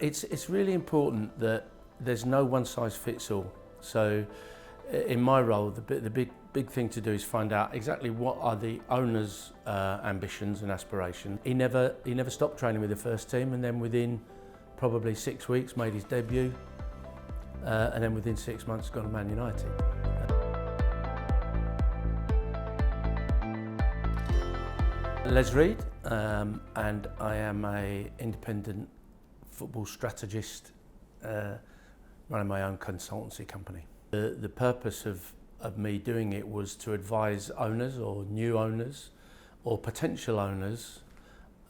It's really important that there's no one size fits all. So in my role, the big thing to do is find out exactly what are the owner's ambitions and aspirations. He never stopped training with the first team, and then within probably 6 weeks made his debut, and then within 6 months gone to Man United. Les Reed, and I am an independent football strategist running my own consultancy company. The purpose of me doing it was to advise owners or new owners or potential owners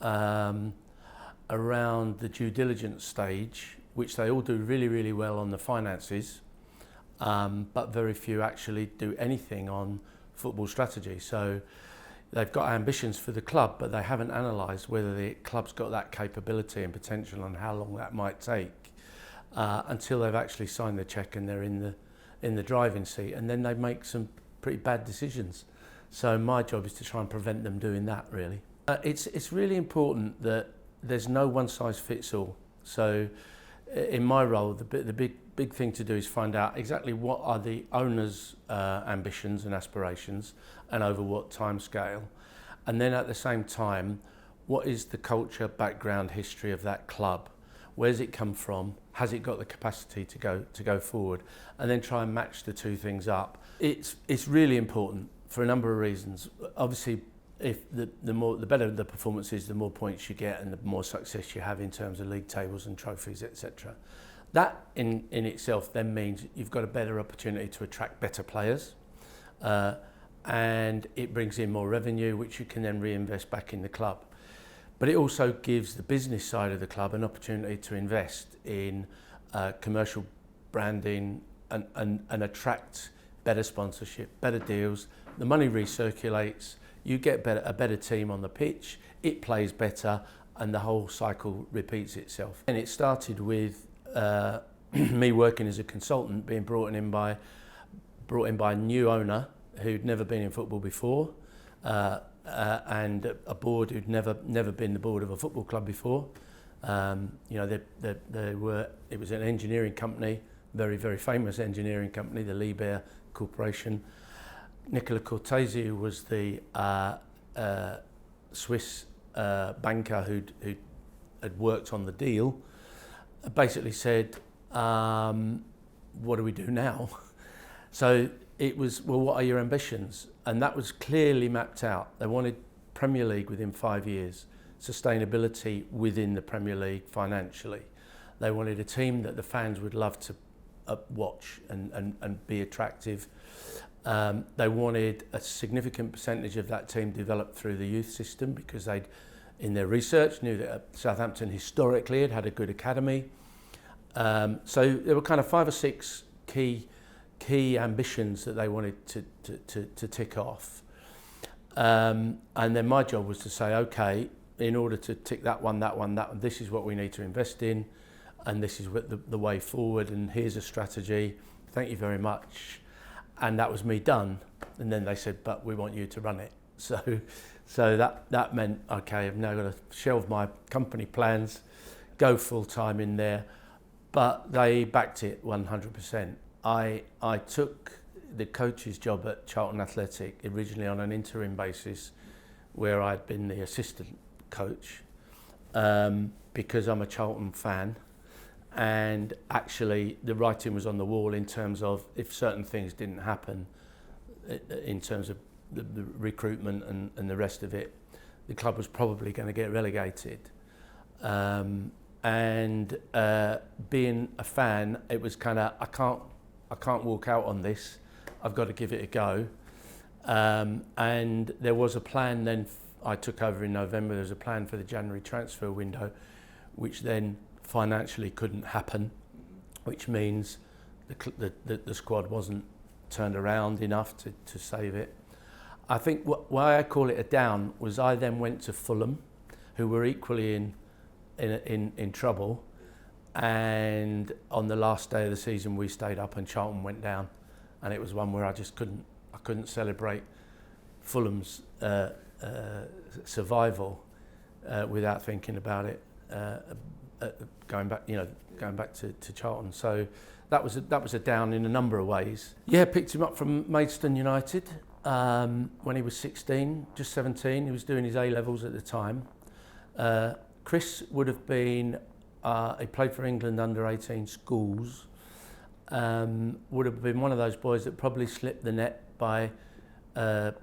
around the due diligence stage, which they all do really well on the finances, but very few actually do anything on football strategy. So they've got ambitions for the club, but they haven't analysed whether the club's got that capability and potential and how long that might take until they've actually signed the cheque and they're in the driving seat, and then they make some pretty bad decisions. So my job is to try and prevent them doing that, really. It's really important that there's no one size fits all. So in my role, the big thing to do is find out exactly what are the owner's ambitions and aspirations and over what time scale, and then at the same time, what is the culture, background, history of that club? Where's it come from? Has it got the capacity to go forward? And then try and match the two things up. It's really important for a number of reasons. Obviously, if the better the performance is, the more points you get and the more success you have in terms of league tables and trophies, etc. That in itself then means you've got a better opportunity to attract better players, and it brings in more revenue, which you can then reinvest back in the club. But it also gives the business side of the club an opportunity to invest in commercial branding and attract better sponsorship, better deals. The money recirculates, you get a better team on the pitch, it plays better, and the whole cycle repeats itself. And it started with me working as a consultant, being brought in by a new owner who'd never been in football before, and a board who'd never been the board of a football club before. It was an engineering company, very famous engineering company, the Liebherr Corporation. Nicola Cortese, who was the Swiss banker who had worked on the deal, basically said, what do we do now? So it was, well, what are your ambitions? And that was clearly mapped out. They wanted Premier League within 5 years, sustainability within the Premier League financially. They wanted a team that the fans would love to watch and be attractive. They wanted a significant percentage of that team developed through the youth system, because they'd, in their research, knew that Southampton historically had a good academy. So there were kind of 5 or 6 key ambitions that they wanted to tick off. And then my job was to say, okay, in order to tick that one, this is what we need to invest in, and this is what the way forward, and here's a strategy, thank you very much. And that was me done. And then they said, but we want you to run it. So that meant, okay, I've now got to shelve my company plans, go full time in there, but they backed it 100%. I took the coach's job at Charlton Athletic originally on an interim basis, where I'd been the assistant coach, because I'm a Charlton fan, and actually the writing was on the wall in terms of, if certain things didn't happen in terms of the recruitment and the rest of it, the club was probably going to get relegated. And being a fan, it was kind of, I can't walk out on this, I've got to give it a go. And there was a plan then, I took over in November, there was a plan for the January transfer window, which then financially couldn't happen, which means the squad wasn't turned around enough to save it. I think why I call it a down was I then went to Fulham, who were equally in trouble, and on the last day of the season we stayed up and Charlton went down, and it was one where I just couldn't celebrate Fulham's survival without thinking about it. going back to Charlton. So that was a down in a number of ways. Yeah, picked him up from Maidstone United when he was 16, just 17. He was doing his A-levels at the time. Chris would have been, he played for England under 18 schools, would have been one of those boys that probably slipped the net by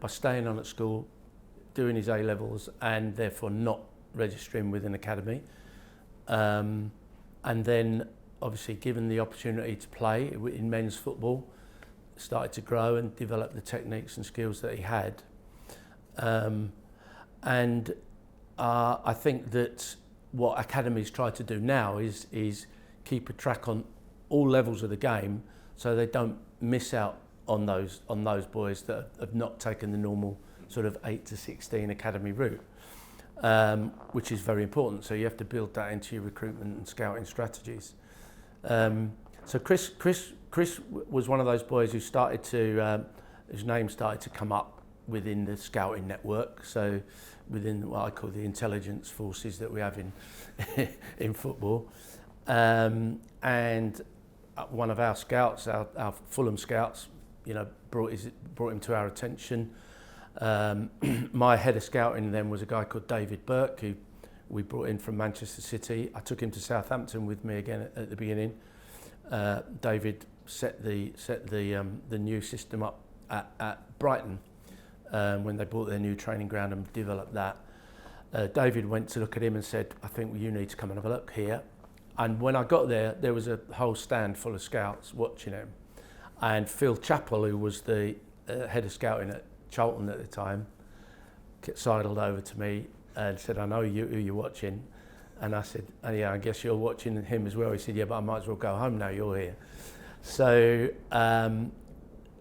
staying on at school, doing his A-levels and therefore not registering with an academy. And then obviously given the opportunity to play in men's football, started to grow and develop the techniques and skills that he had. I think that what academies try to do now is keep a track on all levels of the game, so they don't miss out on those boys that have not taken the normal sort of 8 to 16 academy route, which is very important. So you have to build that into your recruitment and scouting strategies. So Chris was one of those boys who started to, his name started to come up within the scouting network. So within what I call the intelligence forces that we have in football. And one of our scouts, our Fulham scouts, brought him to our attention. My head of scouting then was a guy called David Burke, who we brought in from Manchester City. I took him to Southampton with me again at the beginning. David set the new system up at Brighton when they bought their new training ground and developed that. David went to look at him and said, "I think you need to come and have a look here." And when I got there, there was a whole stand full of scouts watching him. And Phil Chappell, who was the head of scouting at Charlton at the time, sidled over to me and said, "I know who you're watching." And I said, "Oh, yeah, I guess you're watching him as well." He said, "Yeah, but I might as well go home now you're here." So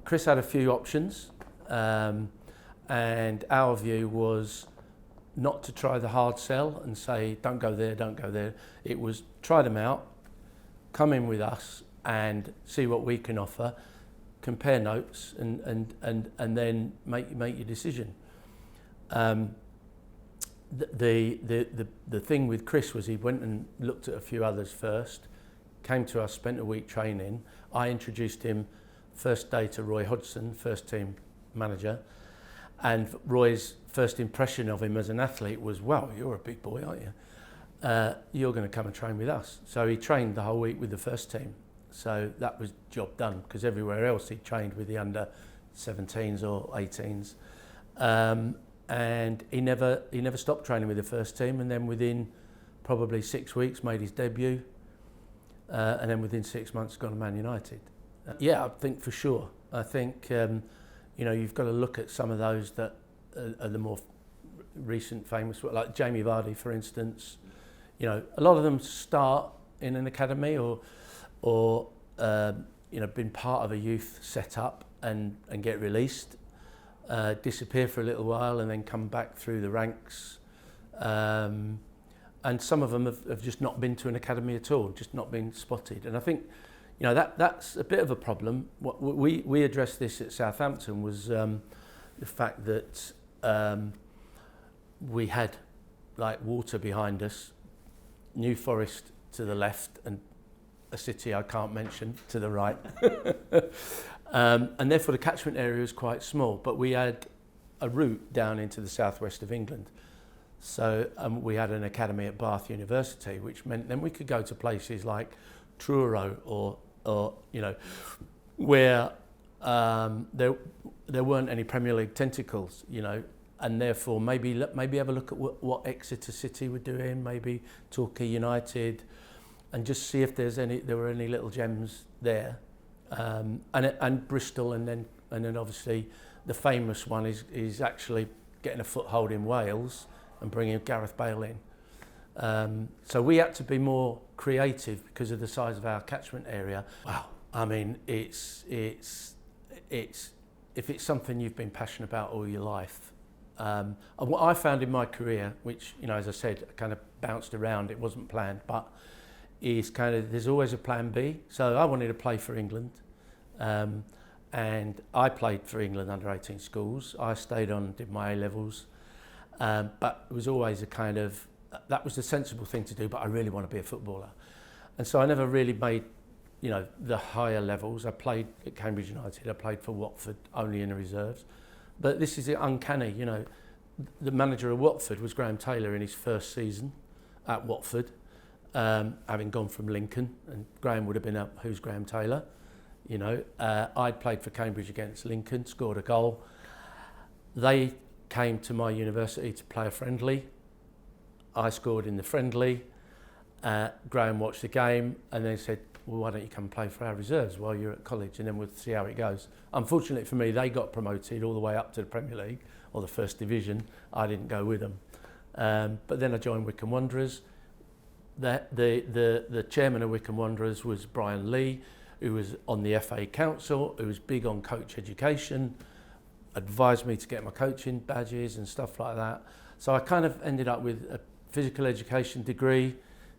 Chris had a few options, and our view was not to try the hard sell and say, don't go there, don't go there. It was try them out, come in with us and see what we can offer, compare notes and then make your decision. The thing with Chris was he went and looked at a few others first, came to us, spent a week training. I introduced him first day to Roy Hodgson, first team manager, and Roy's first impression of him as an athlete was, "Wow, you're a big boy, aren't you? You're going to come and train with us." So he trained the whole week with the first team. So that was job done, because everywhere else he trained with the under 17s or 18s. And he never stopped training with the first team, and then within probably 6 weeks made his debut, and then within 6 months gone to Man United. Yeah, I think for sure. I think you've got to look at some of those that are the more recent famous, like Jamie Vardy, for instance. A lot of them start in an academy or been part of a youth setup and get released. Disappear for a little while and then come back through the ranks, and some of them have just not been to an academy at all, just not been spotted. And I think that's a bit of a problem. What we addressed this at Southampton was the fact that we had like water behind us, New Forest to the left and a city I can't mention to the right. And therefore the catchment area was quite small, but we had a route down into the southwest of England. So we had an academy at Bath University, which meant then we could go to places like Truro or where there weren't any Premier League tentacles, and therefore maybe have a look at what Exeter City were doing, maybe Torquay United, and just see if there were any little gems there. And Bristol, and then obviously the famous one is actually getting a foothold in Wales and bringing Gareth Bale in. So we had to be more creative because of the size of our catchment area. Wow, I mean, it's if it's something you've been passionate about all your life. And what I found in my career, which as I said, I kind of bounced around, it wasn't planned, but is there's always a plan B. So I wanted to play for England, and I played for England under 18 schools. I stayed on, did my A-levels, but it was always a kind of that was the sensible thing to do, but I really want to be a footballer. And so I never really made, the higher levels. I played at Cambridge United, I played for Watford only in the reserves. But this is uncanny, the manager of Watford was Graham Taylor in his first season at Watford, having gone from Lincoln, and Graham would have been up, who's Graham Taylor? I'd played for Cambridge against Lincoln, scored a goal. They came to my university to play a friendly. I scored in the friendly. Graham watched the game and then said, well, why don't you come play for our reserves while you're at college, and then we'll see how it goes. Unfortunately for me, they got promoted all the way up to the Premier League or the First Division. I didn't go with them. But then I joined Wycombe Wanderers. The chairman of Wycombe Wanderers was Brian Lee, who was on the FA Council, who was big on coach education, advised me to get my coaching badges and stuff like that. So I kind of ended up with a physical education degree,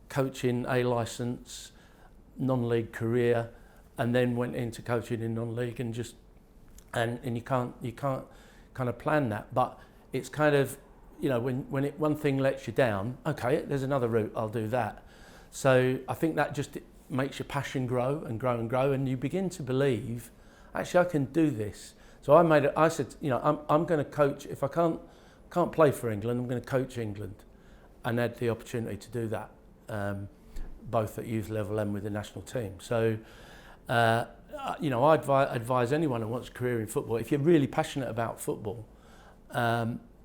coaching A licence, non-league career, and then went into coaching in non-league, and you can't kind of plan that. But it's kind of, when one thing lets you down, okay, there's another route, I'll do that. So I think that just makes your passion grow and grow and grow, and you begin to believe, actually I can do this. So I said, I'm going to coach. If I can't play for England, I'm going to coach England, and had the opportunity to do that, both at youth level and with the national team. So, I advise anyone who wants a career in football, if you're really passionate about football,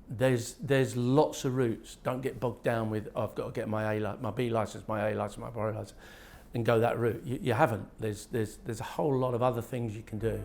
there's lots of routes. Don't get bogged down with, I've got to get my B licence, my A licence, my Pro licence, and go that route. You haven't. There's a whole lot of other things you can do.